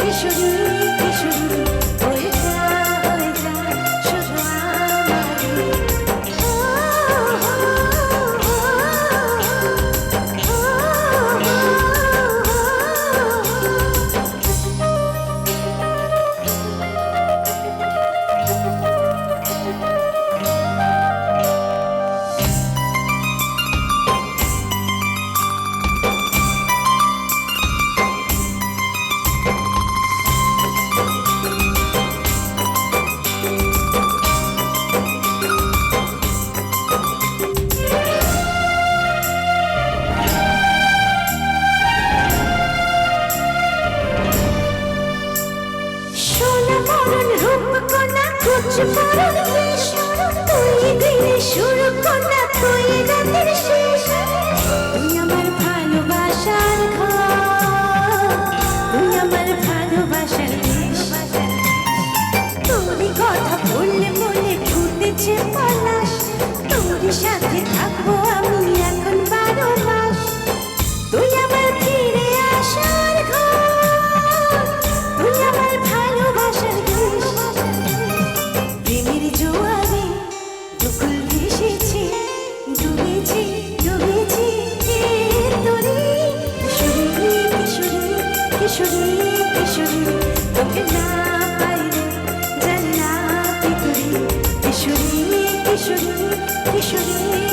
কিশোরী কিশোরী হয়ে যা শুধু আমারই। তুই দিনে শুরু কন্যা তুই রাতের শেষ, তুই আমার ভালোবাসার ঘর, তুই আমার ভালোবাসার দেশ। তোরই কথা বললে মনে ফুটেছে পলাশ, তোরই সাথে থাকবো আমি এখন 12 মাস। তুই আমার ফিরে আসার ঘর, তুই আমার ভালোবাসার দেশ। প্রেমের জোয়ারে দুকুল ভেসেছে, ডুবেছি ডুবেছি তোরে। কিশোরী কিশোরী কিশোরী কিশোরী তোকে না পাইলে জানি না কি করি। কিশোরী কিশোরী কিশোরী